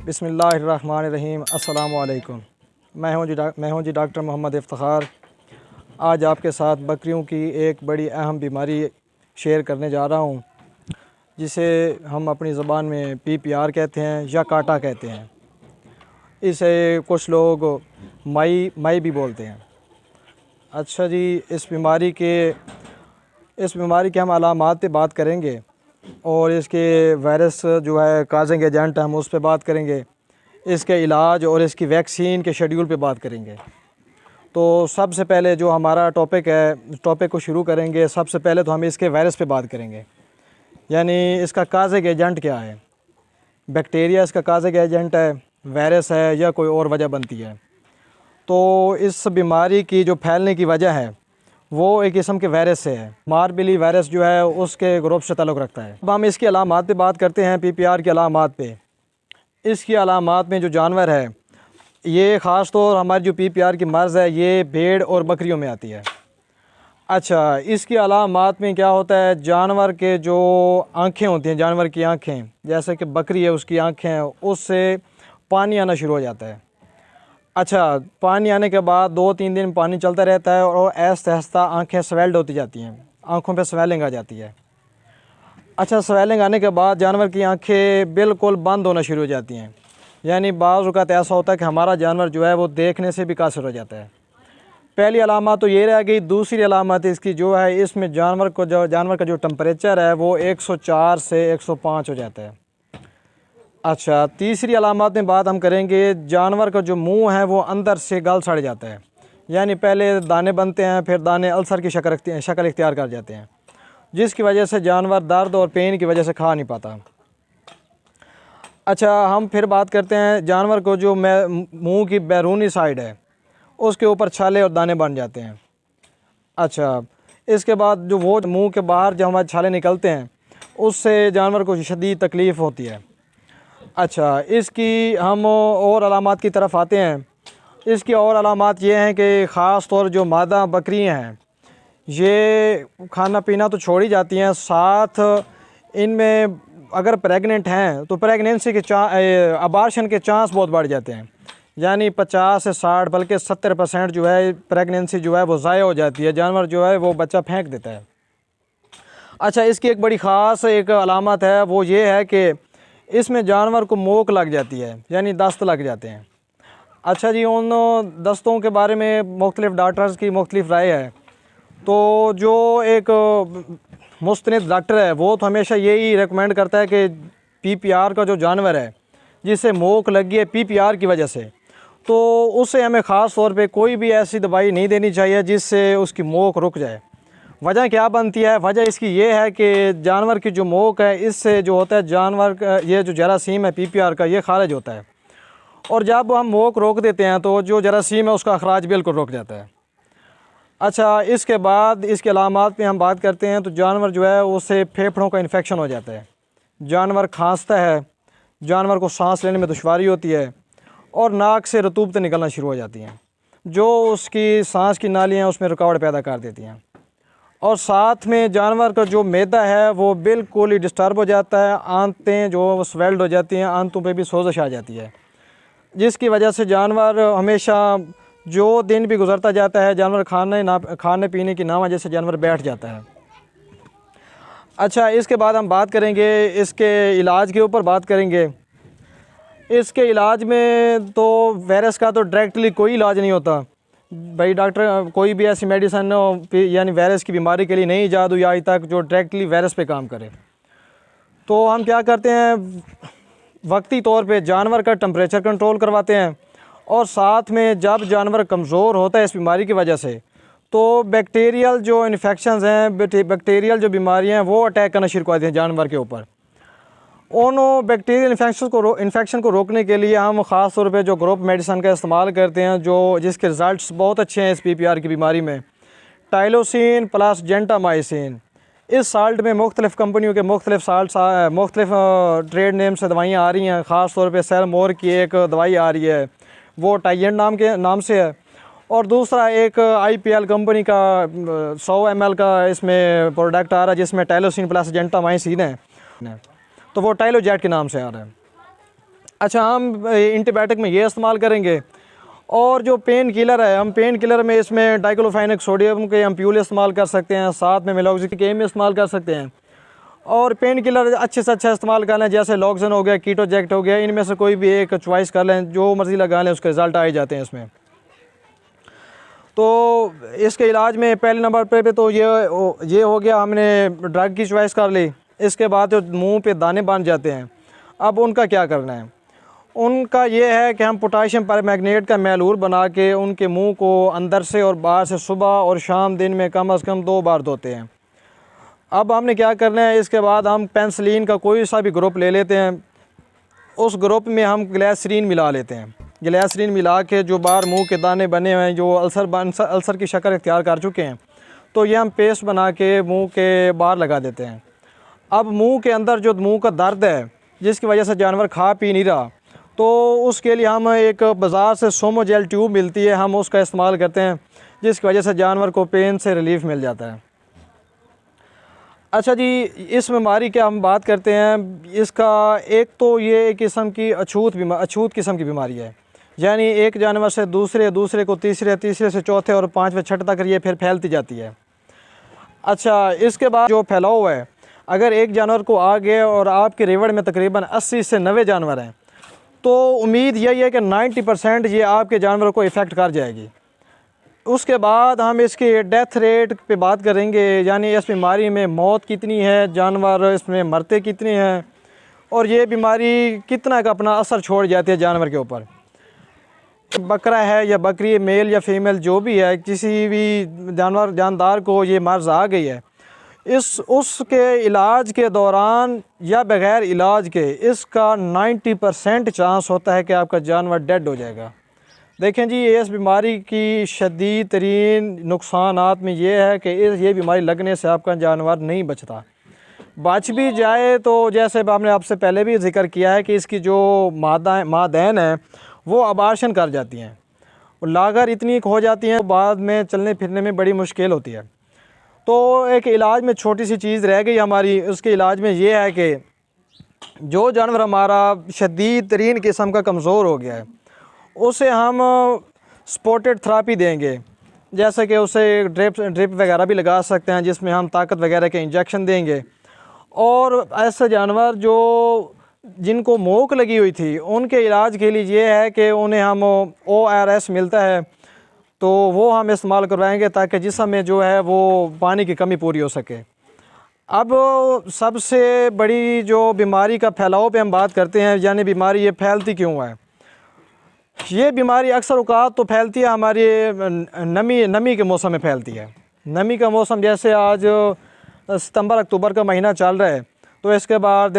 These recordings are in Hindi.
बिस्मिल्लाहिर्रहमानिर्रहीम। अस्सलामु अलैकुम। मैं हूं जी डॉक्टर मोहम्मद इफ्तिखार। आज आपके साथ बकरियों की एक बड़ी अहम बीमारी शेयर करने जा रहा हूं, जिसे हम अपनी ज़बान में PPR कहते हैं या काटा कहते हैं। इसे कुछ लोग माई भी बोलते हैं। अच्छा जी, इस बीमारी के हम अलामात पे बात करेंगे और इसके वायरस जो है काजिंग एजेंट, हम उस पर बात करेंगे। इसके इलाज और इसकी वैक्सीन के शेड्यूल पे बात करेंगे। तो सबसे पहले जो हमारा टॉपिक को शुरू करेंगे, सबसे पहले तो हम इसके वायरस पे बात करेंगे, यानी इसका काजिंग एजेंट क्या है। बैक्टीरिया इसका काजिंग एजेंट है, वायरस है, या कोई और वजह बनती है। तो इस बीमारी की जो फैलने की वजह है वो एक किस्म के वायरस से है। मार्बली वायरस जो है उसके ग्रुप से ताल्लुक़ रखता है। अब हम इसकी अलामात पे बात करते हैं, PPR की अलामात पे। इसकी अलामात में जो जानवर है, ये ख़ास तौर हमारी जो PPR की मर्ज़ है, ये भेड़ और बकरियों में आती है। अच्छा, इसकी अलामात में क्या होता है, जानवर के जो आँखें होती हैं, जानवर की आँखें, जैसे कि बकरी है उसकी आँखें, उससे पानी आना शुरू हो जाता है। अच्छा, पानी आने के बाद 2-3 दिन पानी चलता रहता है और आहिस्ता आहिस्ता आँखें स्वेल्ड होती जाती हैं, आँखों पे स्वेलिंग आ जाती है। अच्छा, स्वेलिंग आने के बाद जानवर की आँखें बिल्कुल बंद होना शुरू हो जाती हैं, यानी बाज़ औक़ात ऐसा होता है कि हमारा जानवर जो है वो देखने से भी कासिर हो जाता है। पहली अलामत तो ये रह गई। दूसरी अलामत इसकी जो है, इसमें जानवर का जो टेम्परेचर है वो 104 से 105 हो जाता है। अच्छा, तीसरी अलामत में बात हम करेंगे, जानवर का जो मुंह है वो अंदर से गल सड़ जाता है, यानी पहले दाने बनते हैं, फिर दाने अल्सर की शक्ल इख्तियार कर जाते हैं, जिसकी वजह से जानवर दर्द और पेन की वजह से खा नहीं पाता। अच्छा, हम फिर बात करते हैं, जानवर को जो मुंह की बैरूनी साइड है उसके ऊपर छाले और दाने बन जाते हैं। अच्छा, इसके बाद जो वो मुंह के बाहर जो हमारे छाले निकलते हैं, उससे जानवर को शदीद तकलीफ़ होती है। अच्छा, इसकी हम और अलामात की तरफ आते हैं। इसकी और अलामात ये हैं कि ख़ास तौर जो मादा बकरियाँ हैं, ये खाना पीना तो छोड़ ही जाती हैं, साथ इनमें अगर प्रेग्नेंट हैं तो प्रेगनेंसी के अबार्शन के चांस बहुत बढ़ जाते हैं, यानी 50 से 60 बल्कि 70% जो है प्रेगनेंसी जो है वो ज़ाया हो जाती है, जानवर जो है वो बच्चा फेंक देता है। अच्छा, इसकी एक बड़ी ख़ास एक अलामत है, वो ये है कि इसमें जानवर को मोक लग जाती है, यानी दस्त लग जाते हैं। अच्छा जी, उन दस्तों के बारे में मुख्तलिफ़ डॉक्टर्स की मुख्तलिफ़ राय है। तो जो एक मुस्तनिद डॉक्टर है वो तो हमेशा यही रेकमेंड करता है कि PPR का जो जानवर है जिसे मोक लगी है PPR की वजह से, तो उसे हमें ख़ास तौर पे कोई भी ऐसी दवाई नहीं देनी चाहिए जिससे उसकी मोक रुक जाए। वजह क्या बनती है? वजह इसकी ये है कि जानवर की जो मोक है, इससे जो होता है जानवर का ये जो जरासीम है PPR का, ये खारिज होता है, और जब हम मोक रोक देते हैं तो जो जरासीम है उसका अखराज बिल्कुल रुक जाता है। अच्छा, इसके बाद इसके अलामात में हम बात करते हैं, तो जानवर जो है उससे फेफड़ों का इन्फेक्शन हो जाता है, जानवर खांसता है, जानवर को सांस लेने में दुश्वारी होती है, और नाक से रतूबतें निकलना शुरू हो जाती हैं, जो उसकी सांस की नालियाँ उसमें रुकावट पैदा कर देती हैं। और साथ में जानवर का जो मैदा है वो बिल्कुल ही डिस्टर्ब हो जाता है, आंतें जो स्वेल्ड हो जाती हैं, आंतों पे भी सोजश आ जाती है, जिसकी वजह से जानवर हमेशा जो दिन भी गुजरता जाता है, जानवर खाने पीने की ना वजह से जानवर बैठ जाता है। अच्छा, इसके बाद हम बात करेंगे इसके इलाज के ऊपर बात करेंगे। इसके इलाज में तो वायरस का तो डायरेक्टली कोई इलाज नहीं होता भाई। डॉक्टर कोई भी ऐसी मेडिसिन यानी वायरस की बीमारी के लिए नहीं ईजाद हुई आज तक जो डायरेक्टली वायरस पे काम करे। तो हम क्या करते हैं, वक्ती तौर पे जानवर का टेम्परेचर कंट्रोल करवाते हैं, और साथ में जब जानवर कमज़ोर होता है इस बीमारी की वजह से, तो बैक्टीरियल जो इन्फेक्शंस हैं, बैक्टीरियल जो बीमारियां हैं वो अटैक करना शुरू कर देती हैं जानवर के ऊपर। उन बैक्टीरियल इन्फेक्शन को रोकने के लिए हम ख़ास तौर पे जो ग्रुप मेडिसिन का इस्तेमाल करते हैं, जिसके रिज़ल्ट्स बहुत अच्छे हैं इस PPR की बीमारी में, टाइलोसिन प्लस जेंटामाइसिन। इस साल्ट में मुख्तलिफ़ कंपनियों के मुख्तलिफ़ ट्रेड नेम से दवाइयाँ आ रही हैं। ख़ास तौर पे सेलमोर की एक दवाई आ रही है, वो टाइजेंट नाम से है, और दूसरा एक IPL कंपनी का 100 ml का इसमें प्रोडक्ट आ रहा है जिसमें टाइलोसिन प्लस जेंटामाइसिन है, तो वो टाइलोजेट के नाम से आ रहा है। अच्छा, हम एंटीबायोटिक में ये इस्तेमाल करेंगे। और जो पेन किलर है, हम पेन किलर में इसमें डाइक्लोफेनेक सोडियम के एम्प्यूल इस्तेमाल कर सकते हैं, साथ में मेलोक्सिडिक एम इस्तेमाल कर सकते हैं। और पेन किलर अच्छे से अच्छा इस्तेमाल कर लें, जैसे लॉक्सन हो गया, कीटोजेक्ट हो गया, इनमें से कोई भी एक चॉइस कर लें, जो मर्ज़ी लगा लें, उसके रिज़ल्ट आ ही जाते हैं इसमें। तो इसके इलाज में पहले नंबर पे तो ये हो गया, हमने ड्रग की चॉइस कर ली। इसके बाद जो मुंह पे दाने बन जाते हैं, अब उनका क्या करना है? उनका ये है कि हम पोटाशियम परमैंगनेट का महलूल बना के उनके मुंह को अंदर से और बाहर से सुबह और शाम दिन में कम से कम 2 बार धोते हैं। अब हमने क्या करना है, इसके बाद हम पेंसिलिन का कोई सा भी ग्रुप ले लेते हैं, उस ग्रुप में हम ग्लिसरीन मिला लेते हैं। ग्लिसरीन मिला के जो बाहर मुंह के दाने बने हुए हैं, जो अल्सर की शक्ल इख्तियार कर चुके हैं, तो ये हम पेस्ट बना के मुंह के बाहर लगा देते हैं। अब मुंह के अंदर जो मुंह का दर्द है, जिसकी वजह से जानवर खा पी नहीं रहा, तो उसके लिए हम एक बाज़ार से सोमोजेल ट्यूब मिलती है, हम उसका इस्तेमाल करते हैं, जिसकी वजह से जानवर को पेन से रिलीफ मिल जाता है। अच्छा जी, इस बीमारी की हम बात करते हैं, इसका एक तो ये एक किस्म की अछूत किस्म की बीमारी है, यानी एक जानवर से दूसरे को तीसरे से चौथे और पाँचवें छठे तक ये फिर फैलती जाती है। अच्छा, इसके बाद जो फैलाव है, अगर एक जानवर को आ गया और आपके रेवड़ में तकरीबन 80 से 90 जानवर हैं, तो उम्मीद यही है कि 90% ये आपके जानवर को इफ़ेक्ट कर जाएगी। उसके बाद हम इसके डेथ रेट पे बात करेंगे, यानी इस बीमारी में मौत कितनी है, जानवर इसमें मरते कितने हैं, और ये बीमारी कितना का अपना असर छोड़ जाती है जानवर के ऊपर। बकरा है या बकरी, मेल या फीमेल जो भी है, किसी भी जानदार को ये मर्ज़ आ गई है, उसके इलाज के दौरान या बग़ैर इलाज के इसका 90% चांस होता है कि आपका जानवर डेड हो जाएगा। देखें जी, इस बीमारी की शदीद तरीन नुकसानात में ये है कि ये बीमारी लगने से आपका जानवर नहीं बचता। बच भी जाए तो जैसे हमने आपसे पहले भी जिक्र किया है कि इसकी जो मादैन है वो अबार्शन कर जाती हैं, लागर इतनी हो जाती हैं, बाद में चलने फिरने में बड़ी मुश्किल होती है। तो एक इलाज में छोटी सी चीज़ रह गई हमारी, उसके इलाज में ये है कि जो जानवर हमारा शदीद तरीन किस्म का कमज़ोर हो गया है, उसे हम स्पॉटेड थेरेपी देंगे, जैसे कि उसे ड्रिप वगैरह भी लगा सकते हैं, जिसमें हम ताकत वगैरह के इंजेक्शन देंगे। और ऐसे जानवर जो जिनको मोक लगी हुई थी, उनके इलाज के लिए ये है कि उन्हें हम ORS मिलता है, तो वो हम इस्तेमाल करवाएंगे ताकि जिस्म में जो है वो पानी की कमी पूरी हो सके। अब सबसे बड़ी जो बीमारी का फैलाव पे हम बात करते हैं, यानी बीमारी ये फैलती क्यों है। ये बीमारी अक्सर औक़ात तो फैलती है हमारी नमी के मौसम में फैलती है। नमी का मौसम जैसे आज सितंबर अक्टूबर का महीना चल रहा है, तो इसके बाद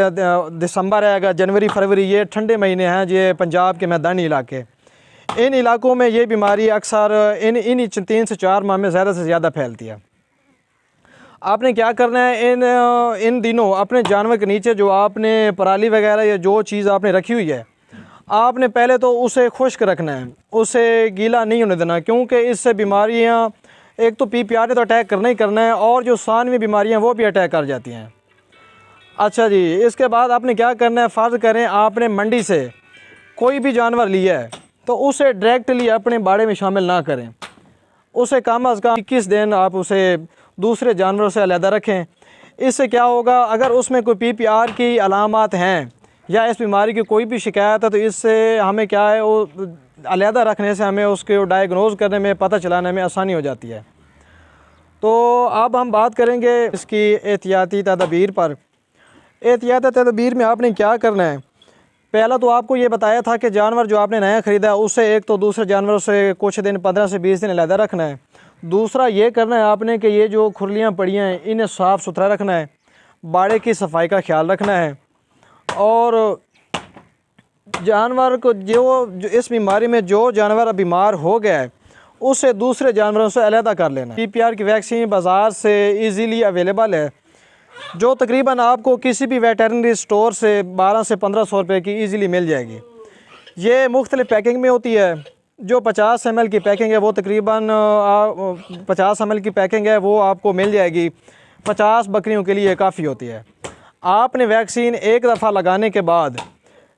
दिसंबर आएगा, जनवरी फरवरी, ये ठंडे महीने हैं, ये पंजाब के मैदानी इलाके, इन इलाकों में ये बीमारी अक्सर इन 3 से 4 माह में ज़्यादा से ज़्यादा फैलती है। आपने क्या करना है, इन दिनों अपने जानवर के नीचे जो आपने पराली वगैरह या जो चीज़ आपने रखी हुई है, आपने पहले तो उसे खुश्क रखना है, उसे गीला नहीं होने देना, क्योंकि इससे बीमारियां, एक तो PPR ने तो अटैक करना ही करना है, और जो सानवी बीमारियां वो भी अटैक कर जाती हैं। अच्छा जी, इसके बाद आपने क्या करना है, फ़र्ज़ करें आपने मंडी से कोई भी जानवर लिया है, तो उसे डायरेक्टली अपने बाड़े में शामिल ना करें, उसे कम अज़ कम 21 दिन आप उसे दूसरे जानवरों से अलहदा रखें। इससे क्या होगा, अगर उसमें कोई PPR की अलामात हैं या इस बीमारी की कोई भी शिकायत है, तो इससे हमें क्या है, वो अलहदा रखने से हमें उसके डायग्नोज़ करने में, पता चलाने में आसानी हो जाती है। तो अब हम बात करेंगे इसकी एहतियाती तदबीर पर। एहतियाती तदबीर में आपने क्या करना है, पहला तो आपको ये बताया था कि जानवर जो आपने नया ख़रीदा है, उससे एक तो दूसरे जानवरों से कुछ दिन 15 से 20 दिन अलहदा रखना है। दूसरा ये करना है आपने कि ये जो खुरलियाँ पड़ियाँ हैं, इन्हें साफ़ सुथरा रखना है, बाड़े की सफाई का ख्याल रखना है, और जानवर को जो इस बीमारी में जो जानवर बीमार हो गया है, उसे दूसरे जानवरों से अलहदा कर लेना। PPR की वैक्सीन बाज़ार से इजीली अवेलेबल है, जो तकरीबन आपको किसी भी वेटरनरी स्टोर से 1200 से 1500 रुपये की इजीली मिल जाएगी। ये मुख्तलिफ़ पैकिंग में होती है। जो 50 ml की पैकिंग है वो तकरीबन 50 ml की पैकिंग है, वो आपको मिल जाएगी, 50 बकरियों के लिए काफ़ी होती है। आपने वैक्सीन एक दफ़ा लगाने के बाद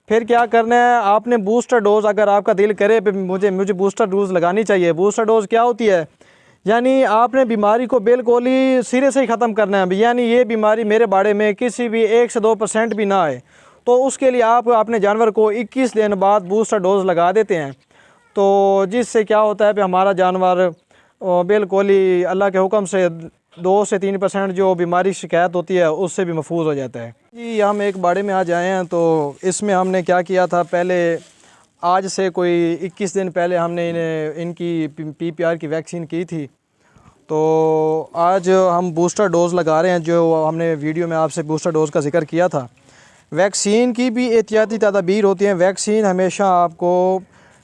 फिर क्या करना है, आपने बूस्टर डोज़, अगर आपका दिल करे मुझे बूस्टर डोज़ लगानी चाहिए। बूस्टर डोज़ क्या होती है, यानी आपने बीमारी को बिल्कुल ही सिरे से ही ख़त्म करना है। यानी ये बीमारी मेरे बाड़े में किसी भी 1 से 2% भी ना आए, तो उसके लिए आप अपने जानवर को 21 दिन बाद बूस्टर डोज़ लगा देते हैं। तो जिससे क्या होता है कि हमारा जानवर बिल्कुल ही अल्लाह के हुक्म से 2 से 3% जो बीमारी शिकायत होती है उससे भी महफूज हो जाता है। जी हम एक बाड़े में आज आए हैं, तो इसमें हमने क्या किया था, पहले आज से कोई 21 दिन पहले हमने इनकी PPR की वैक्सीन की थी। तो आज हम बूस्टर डोज़ लगा रहे हैं, जो हमने वीडियो में आपसे बूस्टर डोज़ का जिक्र किया था। वैक्सीन की भी एहतियाती तदाबीर होती हैं। वैक्सीन हमेशा आपको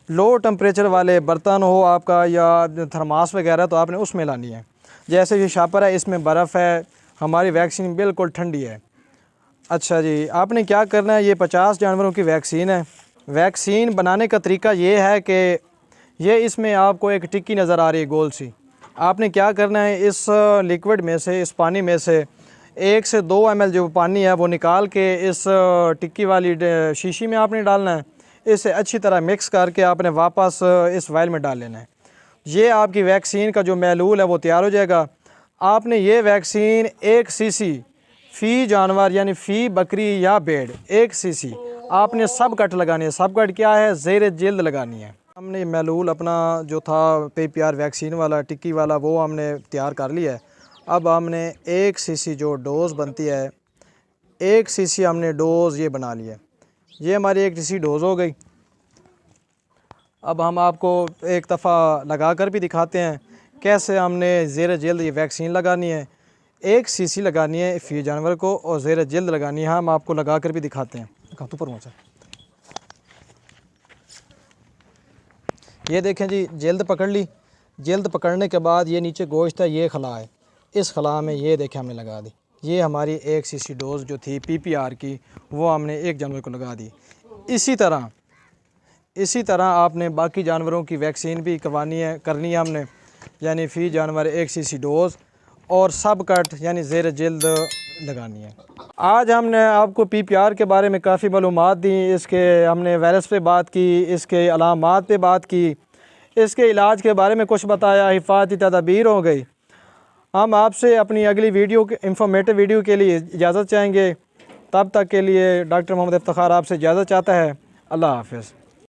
लो टेम्परेचर वाले बर्तन हो आपका या थर्मास वगैरह, तो आपने उसमें लानी है। जैसे ये शापर है, इसमें बर्फ़ है, हमारी वैक्सीन बिल्कुल ठंडी है। अच्छा जी, आपने क्या करना है, ये 50 जानवरों की वैक्सीन है। वैक्सीन बनाने का तरीका ये है कि ये इसमें आपको एक टिक्की नज़र आ रही है गोल सी। आपने क्या करना है, इस लिक्विड में से, इस पानी में से 1 से 2 ml जो पानी है वो निकाल के इस टिक्की वाली शीशी में आपने डालना है। इसे अच्छी तरह मिक्स करके आपने वापस इस वायल में डाल लेना है। ये आपकी वैक्सीन का जो महलूल है वो तैयार हो जाएगा। आपने ये वैक्सीन 1 cc फ़ी जानवर, यानी फ़ी बकरी या भेड़ 1 cc आपने सब कट लगानी है। सब कट क्या है, ज़ेर जिल्द लगानी है। हमने महलूल अपना जो था PPR वैक्सीन वाला टिक्की वाला वो हमने तैयार कर लिया है। अब हमने 1 cc जो डोज़ बनती है, 1 cc हमने डोज़ ये बना लिया है। ये हमारी 1 cc डोज़ हो गई। अब हम आपको एक दफ़ा लगा कर भी दिखाते हैं कैसे हमने ज़ेर जिल्द ये वैक्सीन लगानी है। 1 cc लगानी है फ़ी जानवर को और ज़ेर जिल्द लगानी है। हम आपको लगा कर भी दिखाते हैं। कहाँ पर पहुँचा, ये देखें जी, जिल्द पकड़ ली। जिल्द पकड़ने के बाद ये नीचे गोश्त है, ये खला है, इस खला में ये देखें हमने लगा दी। ये हमारी 1 cc डोज़ जो थी PPR की वो हमने एक जानवर को लगा दी। इसी तरह आपने बाकी जानवरों की वैक्सीन भी करनी है हमने, यानी फ़ी जानवर 1 cc डोज़ और सब कट यानी ज़ेर जिल्द लगानी है। आज हमने आपको PPR के बारे में काफ़ी मालूमात दी। इसके हमने वायरस पे बात की, इसके अलामात पे बात की, इसके इलाज के बारे में कुछ बताया, हिफाजती तदाबीर हो गई। हम आपसे अपनी अगली वीडियो इंफॉर्मेटिव वीडियो के लिए इजाज़त चाहेंगे। तब तक के लिए डॉक्टर मोहम्मद इफ्तिखार आपसे इजाज़त चाहता है। अल्लाह हाफ़िज़।